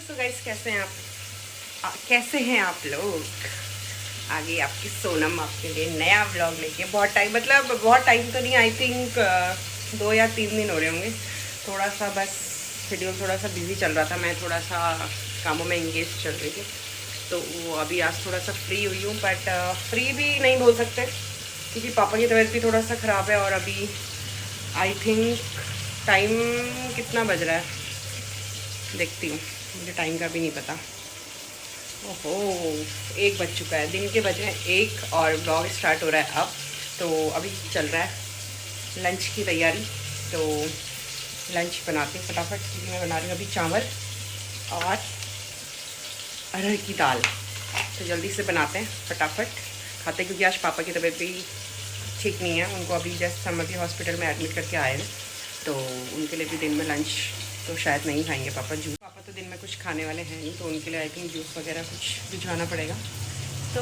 So guys कैसे हैं आप? कैसे हैं आप लोग? आगे आपकी सोनम आपके लिए नया व्लॉग लेके बहुत टाइम तो नहीं, आई थिंक 2 या 3 दिन हो रहे होंगे। थोड़ा सा बस शेड्यूल थोड़ा सा बिजी चल रहा था, मैं थोड़ा सा कामों में इंगेज चल रही थी, तो वो अभी आज थोड़ा सा फ्री हुई हूँ। बट फ्री भी नहीं बोल सकते क्योंकि पापा की तबीयत भी थोड़ा सा ख़राब है। और अभी आई थिंक टाइम कितना बज रहा है देखती हूँ, मुझे टाइम का भी नहीं पता। ओहो 1 बज चुका है, दिन के बज रहे हैं 1 और ब्लॉग स्टार्ट हो रहा है अब। तो अभी चल रहा है लंच की तैयारी, तो लंच बनाते हैं फटाफट। क्योंकि मैं बना रही हूँ अभी चावल और अरहर की दाल, तो जल्दी से बनाते हैं फटाफट खाते हैं। क्योंकि आज पापा की तबीयत भी ठीक नहीं है, उनको अभी जस्ट हम अभी हॉस्पिटल में एडमिट करके आए हैं, तो उनके लिए भी दिन में लंच तो शायद नहीं खाएंगे पापा। पापा तो दिन में कुछ खाने वाले हैं नहीं, तो उनके लिए आई थिंक जूस वगैरह कुछ भिजवाना पड़ेगा। तो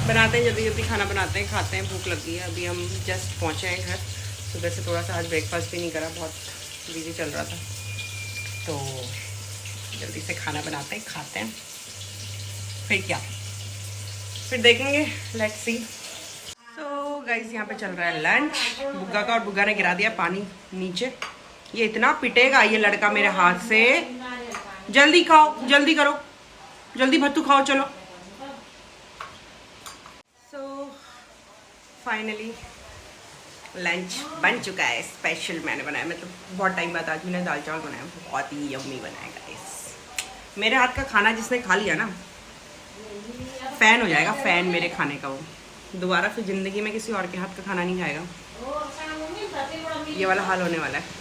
बनाते हैं, जल्दी जल्दी खाना बनाते हैं, खाते हैं, भूख लगी है। अभी हम जस्ट पहुँचे हैं घर, सुबह से थोड़ा सा आज ब्रेकफास्ट भी नहीं करा, बहुत बिजी चल रहा था। तो जल्दी से खाना बनाते हैं, खाते हैं, फिर क्या फिर देखेंगे, लेट्स सी। तो गाइस यहाँ पे चल रहा है लंच बुग्गा का, और बुग्गा ने गिरा दिया पानी नीचे। ये इतना पिटेगा ये लड़का मेरे हाथ से। जल्दी खाओ, जल्दी करो, जल्दी भत्तू खाओ, चलो। सो फाइनली लंच बन चुका है। स्पेशल मैंने बनाया, मतलब बहुत टाइम बाद आज मैंने दाल चावल बनाया, बहुत ही यम्मी बनाया गाइस। मेरे हाथ का खाना जिसने खा लिया ना, फैन हो जाएगा, फैन मेरे खाने का। वो दोबारा फिर ज़िंदगी में किसी और के हाथ का खाना नहीं खाएगा, ये वाला हाल होने वाला है।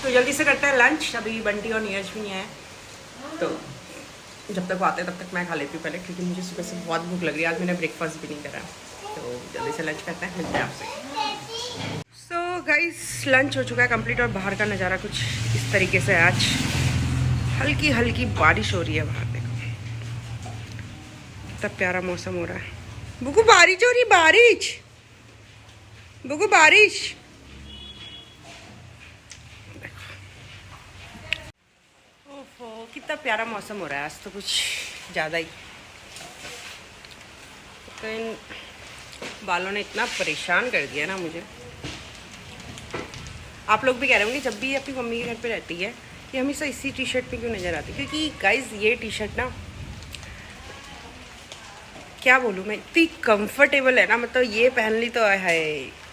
तो जल्दी से करते हैं लंच। अभी बंटी और नीरज भी हैं, तो जब तक वो आते हैं तब तक मैं खा लेती हूँ पहले, क्योंकि मुझे सुबह से बहुत भूख लग रही है। आज मैंने ब्रेकफास्ट भी नहीं करा, तो जल्दी से लंच करते हैं, मिलते हैं आपसे। सो गाइस लंच हो चुका है कंप्लीट, और बाहर का नज़ारा कुछ इस तरीके से। आज हल्की हल्की बारिश हो रही है बाहर, देखो कितना प्यारा मौसम हो रहा है। बुगु बारिश हो रही, बारिश बुगु बारिश। ओहो कितना प्यारा मौसम हो रहा है आज, तो कुछ ज़्यादा ही। तो इन बालों ने इतना परेशान कर दिया ना मुझे। आप लोग भी कह रहे होंगे जब भी अपनी मम्मी के घर पे रहती है ये हमेशा इसी टी शर्ट में क्यों नज़र आती है। क्योंकि गाइज ये टी शर्ट ना, क्या बोलूँ मैं, इतनी कंफर्टेबल है ना, मतलब ये पहन ली तो है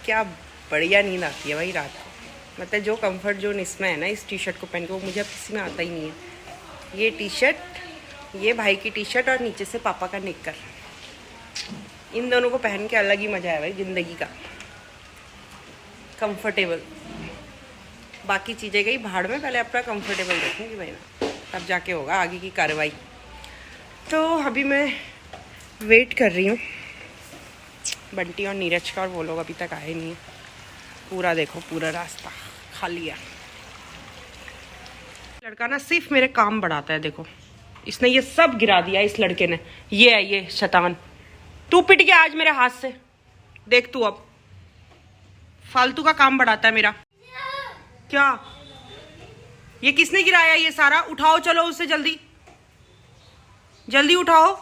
क्या बढ़िया नींद आती है भाई रात को। मतलब जो कंफर्ट जोन इसमें है ना इस टी शर्ट को पहन के, वो मुझे अब किसी में आता ही नहीं है। ये टी शर्ट, ये भाई की टी शर्ट और नीचे से पापा का निक्कर, इन दोनों को पहन के अलग ही मज़ा है भाई ज़िंदगी का, कंफर्टेबल। बाकी चीज़ें गई भाड़ में, पहले अपना कंफर्टेबल रखेंगे भाई ना, तब जाके होगा आगे की कार्रवाई। तो अभी मैं वेट कर रही हूँ बंटी और नीरज का, और वो लोग अभी तक आए नहीं हैं। पूरा देखो, पूरा रास्ता खाली है। लड़का ना सिर्फ मेरे काम बढ़ाता है, देखो इसने ये सब गिरा दिया इस लड़के ने। ये है ये शैतान, तू पिट गया आज मेरे हाथ से, देख तू अब फालतू का काम बढ़ाता है मेरा। क्या ये किसने गिराया ये सारा? उठाओ चलो उसे, जल्दी जल्दी उठाओ।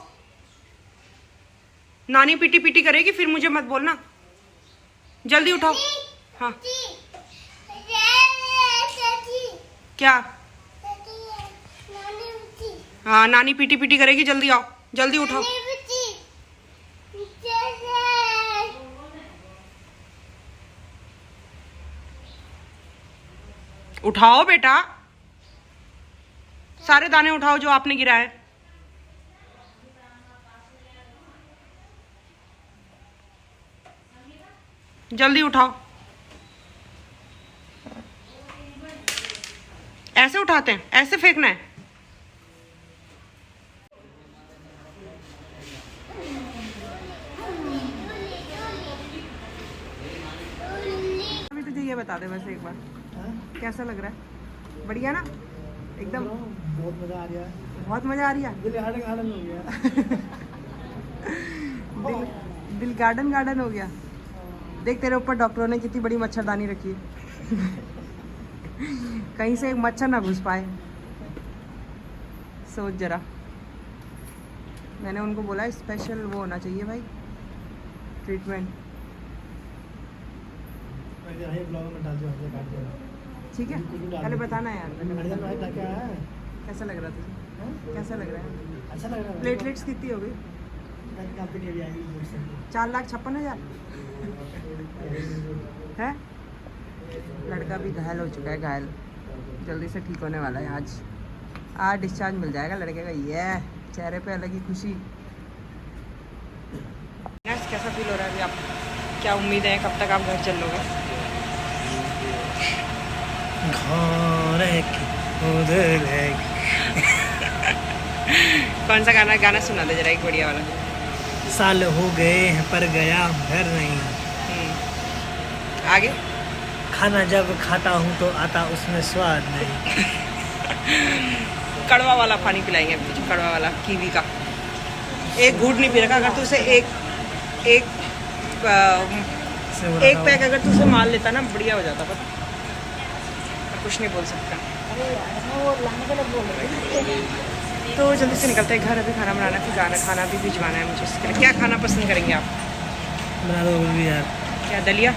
नानी पीटी पीटी करेगी फिर, मुझे मत बोलना। जल्दी उठाओ। हाँ क्या? हाँ नानी पीटी पीटी करेगी, जल्दी आओ, जल्दी उठाओ। उठाओ बेटा, सारे दाने उठाओ जो आपने गिराए। जल्दी उठाओ। ऐसे उठाते हैं, ऐसे फेंकना है। अभी तुझे ये बता दे बस एक बार, कैसा लग रहा है? बढ़िया ना एकदम? बहुत मजा आ रहा है, बहुत मजा आ रही है। दिल गार्डन हो गया। दिल गार्डन हो गया। देख तेरे ऊपर डॉक्टरों ने कितनी बड़ी मच्छरदानी रखी है। कहीं से एक मच्छर ना घुस पाए। सोच जरा, मैंने उनको बोला स्पेशल वो होना चाहिए भाई, ट्रीटमेंट। ब्लॉग में डाल दो, काट दो। ठीक है, पहले बताना यार क्या है? कैसा लग रहा तुझे, कैसा लग रहा है? अच्छा लग रहा है। प्लेटलेट्स कितनी हो गई? 4,56,000 है। लड़का भी घायल हो चुका है, घायल, जल्दी से ठीक होने वाला है। आज डिस्चार्ज मिल जाएगा लड़के का। ये चेहरे पे अलग ही खुशी। कैसा फील हो रहा है अभी आप? क्या उम्मीद है कब तक आप घर चल लोगे? कौन सा गाना सुना दे जरा, एक बढ़िया वाला। साल हो गए हैं पर गया घर नहीं। आगे खाना जब खाता हूँ तो आता उसमें स्वाद नहीं। कड़वा वाला पानी पिलाएंगे अब तुझे, कड़वा वाला कीवी का। एक घूंट नहीं पी रखा, अगर तू उसे एक पैक अगर तू उसे मार लेता ना, बढ़िया हो जाता। पता कुछ नहीं बोल सकता। तो जल्दी से निकलते हैं घर, अभी खाना बनाना है, फिर खाना भी भिजवाना है मुझे उसके लिए। क्या खाना पसंद करेंगे आप? बना दो भी यार। क्या दलिया?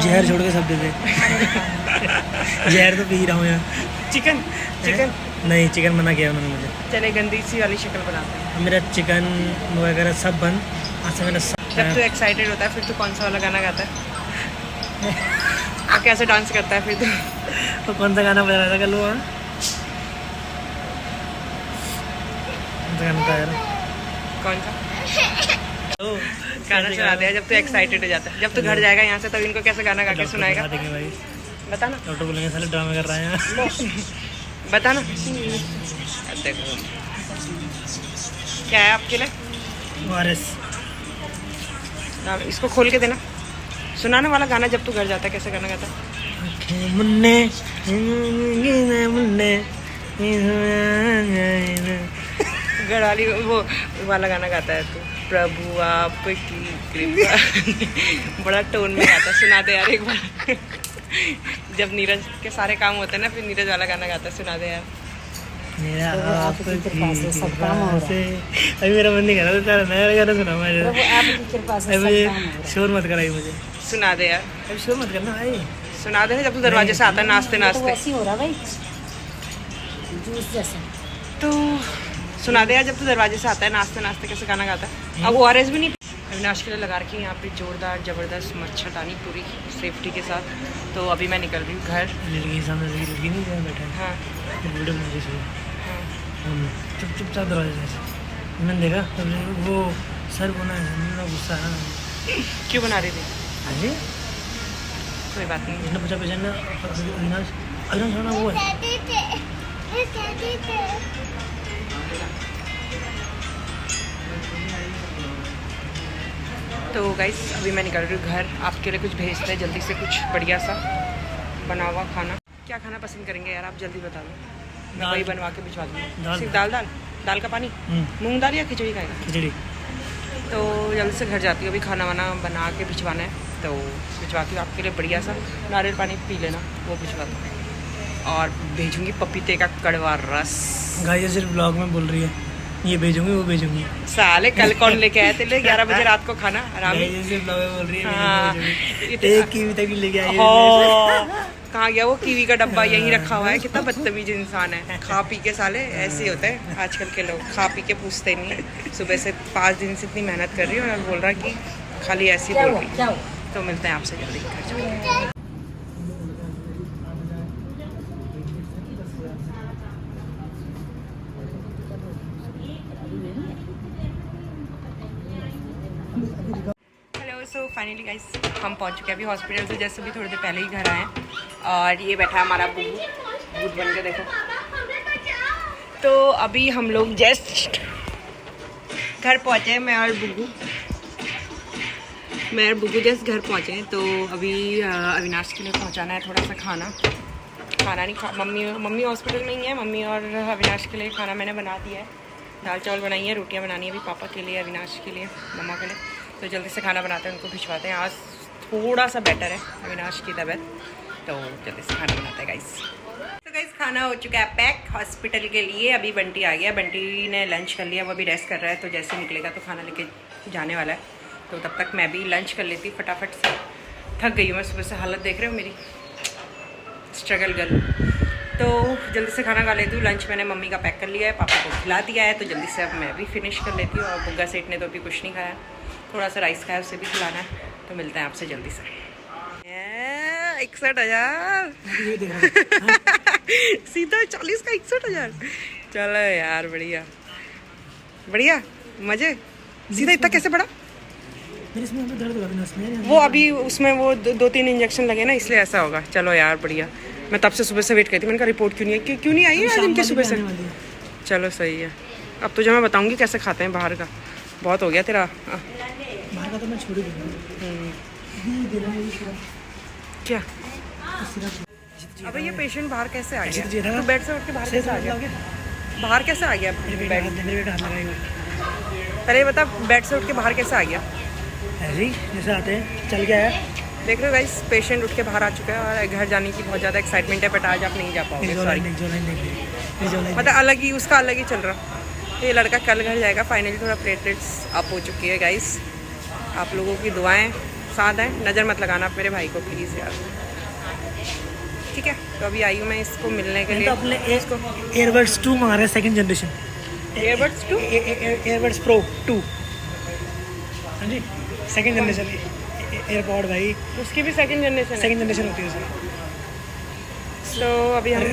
जहर छोड़ के सब दे दे। जहर तो पी रहा हूँ यार। चिकन नहीं, चिकन मना किया उन्होंने मुझे। चले गंदी सी वाली शक्ल बनाते हैं। मेरा चिकन वगैरह सब बंद। आज से मैंने जब तू एक्साइटेड होता है फिर तू कौन सा वाला गाना गाता है? और कैसे डांस करता है फिर तू? तो कौन सा गाना बजा रहा था कल? कौन सा गाना सुना दिया जब तू एक्साइटेड हो जाता है? जब तू घर जाएगा यहाँ से तब इनको कैसे गाना गा के सुनाएगा? भाई बता ना। डॉक्टर बोलेंगे साले ड्रामा कर रहे हैं। बता ना। देखो क्या है आपके लिए? ORS। इसको खोल के देना, सुनाने वाला गाना। जब तू घर जाता है कैसे गाना गाता है? मुन्ने मुन्ने घर वाली वो वाला गाना गाता है तू, प्रभु आपकी कृपा। बड़ा टोन में गाता है, सुना दे यार एक बार। जब नीरज के सारे काम होते हैं ना, फिर नीरज वाला गाना गाता है, सुना दे यार। मेरा आपकी कृपा से। अभी मेरा मन नहीं कर रहा था नया गाना सुना मुझे। अभी शोर मत कराई मुझे। सुना दे यार, अभी शोर मत करना भाई। सुना दे जब तू दरवाजे से आता है नाचते नाचते। हो रहा भाई, जूस जैसा। तो सुना दे यार, जब तू दरवाजे से आता है नाचते नाचते कैसे गाना गाता है? अब ORS भी नहीं। अविनाश के लिए लगा रखी है यहाँ पे जोरदार ज़बरदस्त मच्छरदानी पूरी सेफ्टी के साथ। तो अभी मैं निकल रही हूँ घर। लड़की नहीं बैठा। हाँ वीडियो बना रही हाँ। चुपचाप दरवाजे से मैंने देखा तब वो सर बना है, गुस्सा है। क्यों बना रही थी? हाँ जी, कोई बात नहीं। मैंने पूछा पहचान अविनाश खाना वो है। तो गाइस अभी मैं निकल रही हूँ घर। आपके लिए कुछ भेजते हैं जल्दी से, कुछ बढ़िया सा बना हुआ खाना। क्या खाना पसंद करेंगे यार आप? जल्दी बता दो, मैं वही बनवा के भिजवा दूँगी। सिर्फ दाल का पानी, मूंग दाल या खिचड़ी खाएगा? खिचड़ी। तो जल्दी से घर जाती हूँ, अभी खाना वाना बना के भिजवाना है। तो भिजवा के आपके लिए बढ़िया सा नारियल पानी पी लेना, वो भिजवा दूँ। और भेजूँगी पपीते का कड़वा रस। गाइस सिर्फ ब्लॉग में बोल रही है, ये भेजूंगी वो भेजूंगी। साले कल कौन लेके आए थे 11 बजे रात को खाना आराम से? सिर्फ ब्लॉग में बोल रही है। हाँ, एक कीवी तक लेके आई है। कहाँ गया वो कीवी का डब्बा? यहीं रखा हुआ है। कितना बदतमीज इंसान है। खा पी के साले ऐसे ही होते हैं आजकल के लोग, खा पी के पूछते नहीं। सुबह से 5 दिन से इतनी मेहनत कर रही हूँ और बोल रहा है कि खाली ऐसे ही बोल रही। तो मिलते हैं आपसे जल्दी घर जाके। सो फाइनली गाइस हम पहुंच चुके हैं अभी हॉस्पिटल से, जैसे भी थोड़ी देर पहले ही घर आए हैं। और ये बैठा है हमारा भूत बन के, देखो। तो अभी हम लोग जस्ट घर पहुंचे हैं, मैं और बुग्गू जस्ट घर पहुंचे हैं। तो अभी अविनाश के लिए पहुंचाना है थोड़ा सा खाना नहीं मम्मी हॉस्पिटल में ही है। मम्मी और अविनाश के लिए खाना मैंने बना दिया है। दाल चावल बनाई है, रोटियाँ बनानी है अभी पापा के लिए, अविनाश के लिए, मम्मा के लिए। तो जल्दी से खाना बनाते हैं, उनको भिजवाते हैं। आज थोड़ा सा बेटर है अविनाश की तबीयत, तो जल्दी से खाना बनाते हैं गाइस। तो गाइस खाना हो चुका है पैक हॉस्पिटल के लिए। अभी बंटी आ गया, बंटी ने लंच कर लिया, वो अभी रेस्ट कर रहा है, तो जैसे निकलेगा तो खाना लेके जाने वाला है। तो तब तक मैं भी लंच कर लेती हूँ फटाफट से। थक गई हूँ मैं सुबह से, हालत देख रहे हो मेरी, स्ट्रगल गर्ल। तो जल्दी से खाना खा लेती हूँ। लंच मैंने मम्मी का पैक कर लिया है, पापा को खिला दिया है, तो जल्दी से अब मैं भी फिनिश कर लेती हूँ। और बुग्गा सेठ ने तो अभी कुछ नहीं खाया, थोड़ा सा राइस खाया, उसे भी खिलाना है। तो मिलते हैं आपसे जल्दी से। 61,000 सीधा 40 का 61,000। चलो यार बढ़िया बढ़िया, मजे। सीधा इतना कैसे बढ़ा? वो अभी उसमें वो 2-3 इंजेक्शन लगे ना, इसलिए ऐसा होगा। चलो यार बढ़िया। मैं तब से सुबह से वेट करती, मैंने कहा रिपोर्ट क्यों नहीं है, क्यों नहीं आई है आज इनके सुबह से। चलो सही है। अब तुझे मैं बताऊंगी कैसे खाते हैं बाहर का। बहुत हो गया तेरा बाहर का, तो मैं छोड़ ही दूंगा। क्या अबे ये पेशेंट बाहर कैसे आ गया? तो बेड से उठ के बाहर कैसे आ गया? बाहर कैसे आ गया? पहले बता, बेड से उठ के बाहर कैसे आ गया? ऐसे ही जैसे आते हैं, चल गया है। देख रहे हो गाइस, पेशेंट उठ के बाहर आ चुका है और घर जाने की बहुत ज़्यादा एक्साइटमेंट है, बट आज आप नहीं जा पाओगे। सॉरी, मतलब अलग ही, उसका अलग ही चल रहा। ये लड़का कल घर जाएगा फाइनली। थोड़ा प्लेटलेट्स अप हो चुकी है गाइस। आप लोगों की दुआएं साथ हैं, नज़र मत लगाना आप मेरे भाई को प्लीज़ यार, ठीक है? तो अभी आई हूँ मैं इसको मिलने के लिए। तो अपने इसको एयरबड्स 2 मंगा रहे हैं, 2nd generation. Airbuds 2, airbuds pro 2, हाँ जी, 2nd जनरेशन एयरपॉड भाई। उसकी भी 2nd जनरेशन है। 2nd जनरेशन होती है उसकी। तो अभी हम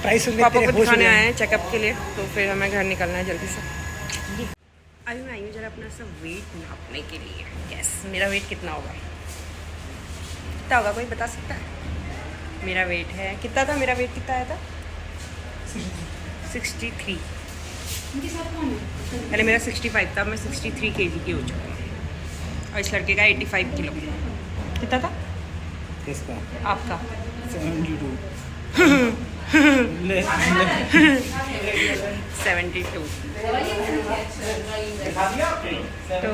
प्राइस पापा को दिखाने आए हैं चेकअप के लिए, तो फिर हमें घर निकलना है जल्दी से। आई हूँ जरा अपना सब वेट नापने के लिए। यस, मेरा वेट कितना होगा? कितना होगा, कोई बता सकता है? मेरा वेट है, कितना था मेरा वेट, कितना आया था? 63। पहले मेरा 65 था, मैं 63 kg की हो चुकी हूँ। और इस लड़के का 85 किलो। कितना था किसका? आपका? 72। 72। तो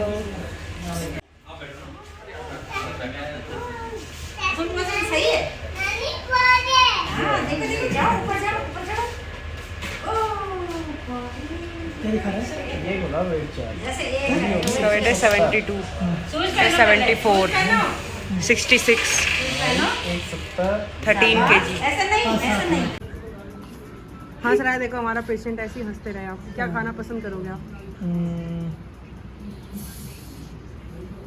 सही है। देखो जाओ ऊपर जाओ, ऊपर जाओ। इसका वेट है 72, 74, 66, 13 kg। हंस रहा है, देखो हमारा पेशेंट ऐसे ही हंसते रहे। आप क्या खाना पसंद करोगे आप?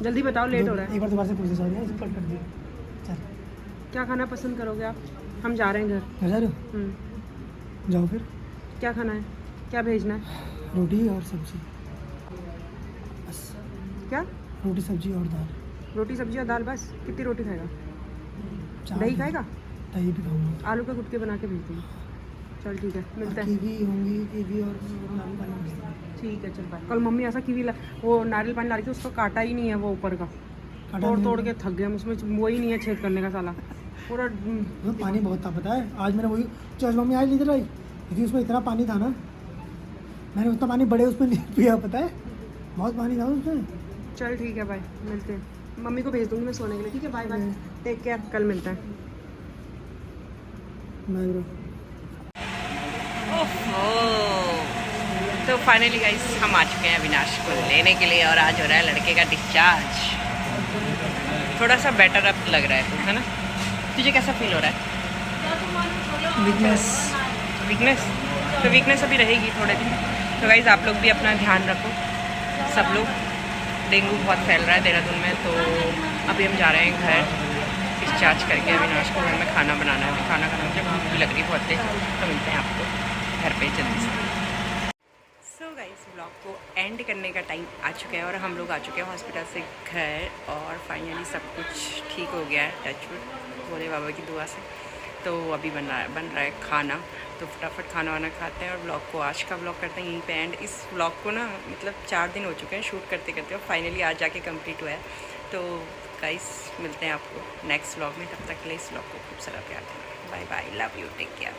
जल्दी बताओ, लेट हो रहा है। एक बार दोबारा से पूछ सॉरी, इसको कट कर दिया। चल, क्या खाना पसंद करोगे आप? हम जा रहे हैं घर। जा रहे हो? जाओ फिर। क्या खाना है, क्या भेजना है? रोटी और सब्जी बस। क्या? रोटी सब्जी और दाल। रोटी सब्जी और दाल बस? कितनी रोटी खाएगा? 4 दही खाएगा? दही भी खाऊंगा। आलू के गुटके बना के भेज दूँगी। चल ठीक है, मिलते हैं। कीवी होंगी, कीवी और नारियल पानी। ठीक है चल बाय। कल मम्मी ऐसा कीवी वो नारियल पानी ला रही थी, उसको काटा ही नहीं है, वो ऊपर का तोड़ के थक गए हम। उसमें वो ही नहीं है छेद करने का साला पूरा। पानी बहुत था पता है। आज मैंने वही चल मम्मी आज लीजिए लाई, क्योंकि उसमें इतना पानी था ना, मैंने उतना पानी बड़े उसमें नहीं पिया पता है, बहुत पानी था उसमें। चल ठीक है बाय, मिलते हैं। मम्मी को भेज दूँगी मैं सोने के लिए, ठीक है? बाय बाय, टेक केयर, कल मिलते हैं। Bye bro. तो फाइनली गाइस हम आ चुके हैं अविनाश को लेने के लिए, और आज हो रहा है लड़के का डिस्चार्ज। थोड़ा सा बेटर अब लग रहा है, है ना? तुझे कैसा फील हो रहा है? वीकनेस? तो वीकनेस अभी रहेगी थोड़े दिन। तो गाइस आप लोग भी अपना ध्यान रखो, सब लोग। डेंगू बहुत फैल रहा है देहरादून में। तो अभी हम जा रहे हैं घर डिस्चार्ज करके अविनाश को। घर में खाना बनाना है, खाना खाना, मुझे भूख भी लग रही बहुत तेज। तो मिलते हैं आपको घर पे जल्दी से। सो गाइस व्लॉग को एंड करने का टाइम आ चुका है, और हम लोग आ चुके हैं हॉस्पिटल से घर, और फाइनली सब कुछ ठीक हो गया है, टचवुड, भोले बाबा की दुआ से। तो अभी बन रहा है खाना, तो फटाफट खाना वाना खाते हैं और ब्लॉग को, आज का ब्लॉग करते हैं यहीं पे एंड। इस ब्लॉग को ना मतलब 4 दिन हो चुके हैं शूट करते करते, और फाइनली आज जाके कंप्लीट हुआ है। तो गाइस मिलते हैं आपको नेक्स्ट ब्लॉग में, तब तक के लिए इस ब्लॉग को खूब सारा प्यार देना। Bye bye, love you, take care.